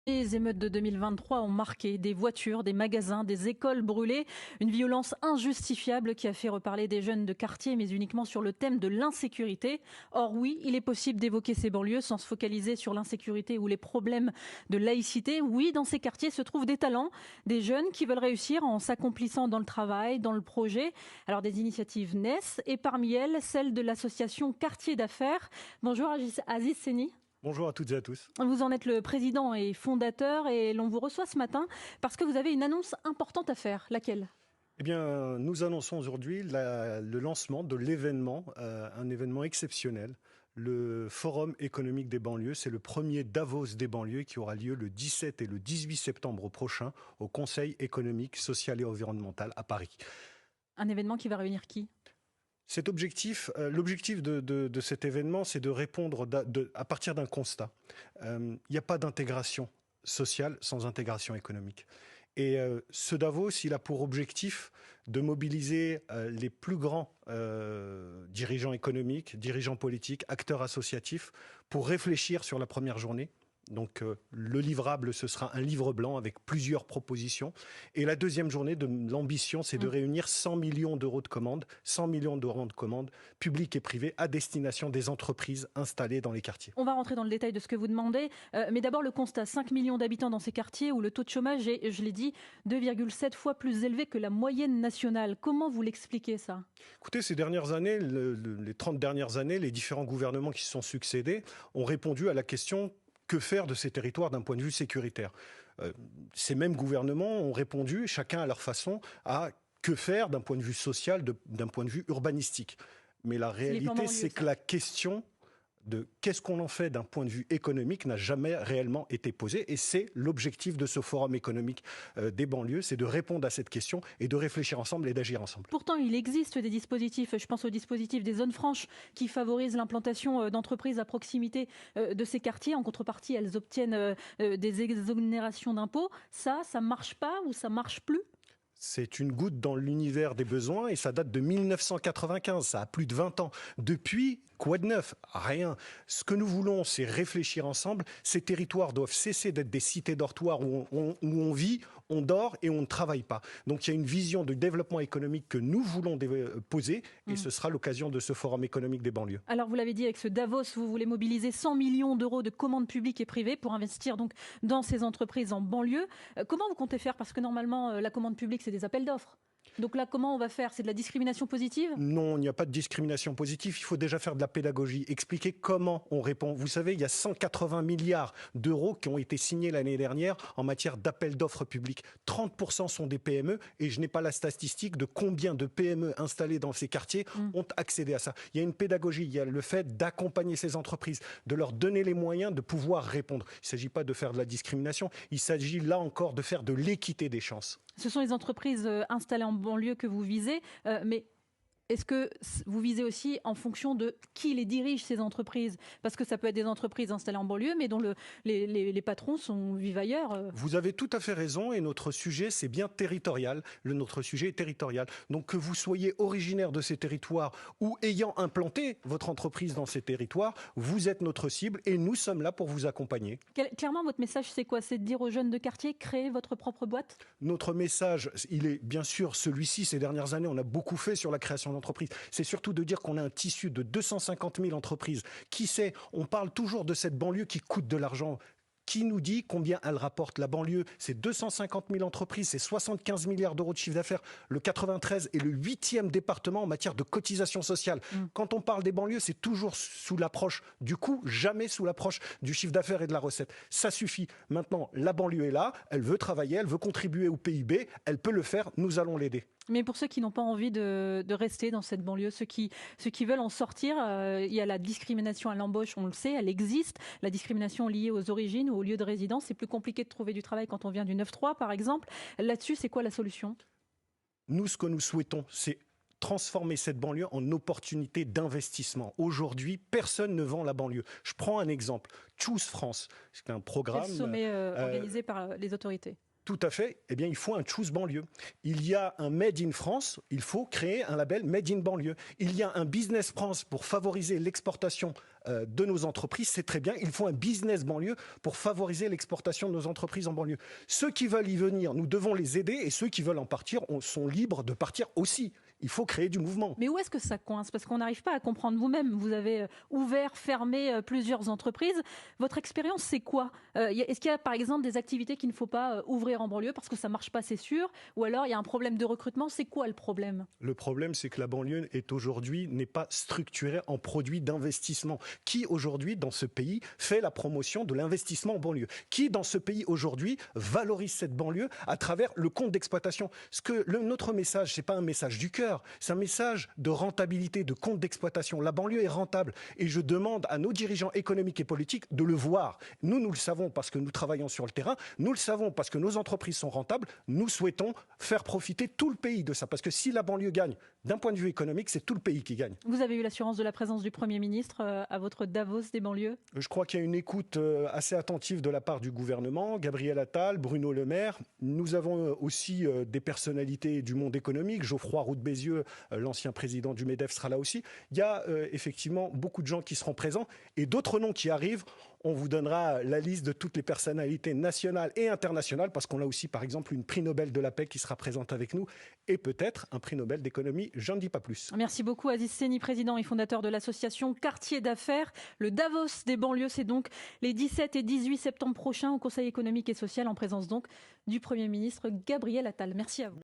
Les émeutes de 2023 ont marqué des voitures, des magasins, des écoles brûlées, une violence injustifiable qui a fait reparler des jeunes de quartier, mais uniquement sur le thème de l'insécurité. Or oui, il est possible d'évoquer ces banlieues sans se focaliser sur l'insécurité ou les problèmes de laïcité. Oui, dans ces quartiers se trouvent des talents, des jeunes qui veulent réussir en s'accomplissant dans le travail, dans le projet. Alors des initiatives naissent et parmi elles, celle de l'association Quartier d'affaires. Bonjour Aziz Seni. Bonjour à toutes et à tous. Vous en êtes le président et fondateur et l'on vous reçoit ce matin parce que vous avez une annonce importante à faire. Laquelle ? Eh bien, nous annonçons aujourd'hui le lancement de l'événement, un événement exceptionnel, le Forum économique des banlieues. C'est le premier Davos des banlieues qui aura lieu le 17 et le 18 septembre prochain au Conseil économique, social et environnemental à Paris. Un événement qui va réunir qui ? L'objectif de cet événement, c'est de répondre à partir d'un constat. Il n'y a pas d'intégration sociale sans intégration économique. Et ce Davos, il a pour objectif de mobiliser les plus grands dirigeants économiques, dirigeants politiques, acteurs associatifs pour réfléchir sur la première journée. Donc le livrable, ce sera un livre blanc avec plusieurs propositions. Et la deuxième journée, l'ambition, c'est de réunir 100 millions d'euros de commandes, 100 millions d'euros de commandes publiques et privées à destination des entreprises installées dans les quartiers. On va rentrer dans le détail de ce que vous demandez. Mais d'abord, le constat, 5 millions d'habitants dans ces quartiers où le taux de chômage est, je l'ai dit, 2,7 fois plus élevé que la moyenne nationale. Comment vous l'expliquez ça ? Écoutez, ces dernières années, les 30 dernières années, les différents gouvernements qui se sont succédés ont répondu à la question: que faire de ces territoires d'un point de vue sécuritaire ? Ces mêmes gouvernements ont répondu, chacun à leur façon, à que faire d'un point de vue social, d'un point de vue urbanistique. Mais la réalité, c'est que la question de qu'est-ce qu'on en fait d'un point de vue économique n'a jamais réellement été posée. Et c'est l'objectif de ce forum économique des banlieues, c'est de répondre à cette question et de réfléchir ensemble et d'agir ensemble. Pourtant, il existe des dispositifs, je pense au dispositif des zones franches qui favorisent l'implantation d'entreprises à proximité de ces quartiers. En contrepartie, elles obtiennent des exonérations d'impôts. Ça marche pas ou ça marche plus ? C'est une goutte dans l'univers des besoins et ça date de 1995, ça a plus de 20 ans. Depuis, quoi de neuf ? Rien. Ce que nous voulons, c'est réfléchir ensemble. Ces territoires doivent cesser d'être des cités dortoirs où on vit, on dort et on ne travaille pas. Donc il y a une vision de développement économique que nous voulons poser et ce sera l'occasion de ce forum économique des banlieues. Alors vous l'avez dit, avec ce Davos, vous voulez mobiliser 100 millions d'euros de commandes publiques et privées pour investir donc dans ces entreprises en banlieue. Comment vous comptez faire ? Parce que normalement, la commande publique, c'est des appels d'offres. Donc là, comment on va faire ? C'est de la discrimination positive ? Non, il n'y a pas de discrimination positive. Il faut déjà faire de la pédagogie, expliquer comment on répond. Vous savez, il y a 180 milliards d'euros qui ont été signés l'année dernière en matière d'appels d'offres publics. 30% sont des PME et je n'ai pas la statistique de combien de PME installées dans ces quartiers ont accédé à ça. Il y a une pédagogie, il y a le fait d'accompagner ces entreprises, de leur donner les moyens de pouvoir répondre. Il ne s'agit pas de faire de la discrimination, il s'agit là encore de faire de l'équité des chances. Ce sont les entreprises installées en banlieue que vous visez, mais est-ce que vous visez aussi en fonction de qui les dirige, ces entreprises ? Parce que ça peut être des entreprises installées en banlieue, mais dont les patrons vivent ailleurs. Vous avez tout à fait raison et notre sujet, c'est bien territorial. Notre sujet est territorial. Donc que vous soyez originaire de ces territoires ou ayant implanté votre entreprise dans ces territoires, vous êtes notre cible et nous sommes là pour vous accompagner. Clairement, votre message, c'est quoi ? C'est de dire aux jeunes de quartier, créez votre propre boîte ? Notre message, il est bien sûr celui-ci. Ces dernières années, on a beaucoup fait sur la création d'entreprises. C'est surtout de dire qu'on a un tissu de 250 000 entreprises. Qui sait, on parle toujours de cette banlieue qui coûte de l'argent. Qui nous dit combien elle rapporte ? La banlieue, c'est 250 000 entreprises, c'est 75 milliards d'euros de chiffre d'affaires. Le 93 est le 8e département en matière de cotisation sociale. Quand on parle des banlieues, c'est toujours sous l'approche du coût, jamais sous l'approche du chiffre d'affaires et de la recette. Ça suffit. Maintenant, la banlieue est là, elle veut travailler, elle veut contribuer au PIB, elle peut le faire, nous allons l'aider. Mais pour ceux qui n'ont pas envie de rester dans cette banlieue, ceux qui veulent en sortir, il y a la discrimination à l'embauche, on le sait, elle existe. La discrimination liée aux origines ou au lieu de résidence, c'est plus compliqué de trouver du travail quand on vient du 9-3 par exemple. Là-dessus, c'est quoi la solution ? Nous, ce que nous souhaitons, c'est transformer cette banlieue en opportunité d'investissement. Aujourd'hui, personne ne vend la banlieue. Je prends un exemple. Choose France, c'est un programme... C'est le sommet organisé par les autorités. Tout à fait. Eh bien, il faut un Choose banlieue. Il y a un Made in France, il faut créer un label Made in banlieue. Il y a un Business France pour favoriser l'exportation de nos entreprises, c'est très bien. Il faut un business banlieue pour favoriser l'exportation de nos entreprises en banlieue. Ceux qui veulent y venir, nous devons les aider, et ceux qui veulent en partir sont libres de partir aussi. Il faut créer du mouvement. Mais où est-ce que ça coince? Parce qu'on n'arrive pas à comprendre vous-même. Vous avez ouvert, fermé plusieurs entreprises. Votre expérience, c'est quoi? Est-ce qu'il y a par exemple des activités qu'il ne faut pas ouvrir en banlieue parce que ça ne marche pas, c'est sûr? Ou alors il y a un problème de recrutement? C'est quoi le problème? Le problème, c'est que la banlieue n'est pas structurée en produits d'investissement. Qui aujourd'hui dans ce pays fait la promotion de l'investissement en banlieue? Qui dans ce pays aujourd'hui valorise cette banlieue à travers le compte d'exploitation? Notre message, c'est pas un message du cœur. C'est un message de rentabilité, de compte d'exploitation. La banlieue est rentable et je demande à nos dirigeants économiques et politiques de le voir. Nous le savons parce que nous travaillons sur le terrain. Nous le savons parce que nos entreprises sont rentables. Nous souhaitons faire profiter tout le pays de ça. Parce que si la banlieue gagne, d'un point de vue économique, c'est tout le pays qui gagne. Vous avez eu l'assurance de la présence du Premier ministre à votre Davos des banlieues? Je crois qu'il y a une écoute assez attentive de la part du gouvernement. Gabriel Attal, Bruno Le Maire. Nous avons aussi des personnalités du monde économique. Geoffroy Roux de Bézieux, l'ancien président du MEDEF, sera là aussi. Il y a effectivement beaucoup de gens qui seront présents et d'autres noms qui arrivent. On vous donnera la liste de toutes les personnalités nationales et internationales parce qu'on a aussi par exemple une prix Nobel de la paix qui sera présente avec nous et peut-être un prix Nobel d'économie, je ne dis pas plus. Merci beaucoup Aziz Seni, président et fondateur de l'association Quartier d'affaires. Le Davos des banlieues, c'est donc les 17 et 18 septembre prochains au Conseil économique et social en présence donc du Premier ministre Gabriel Attal. Merci à vous.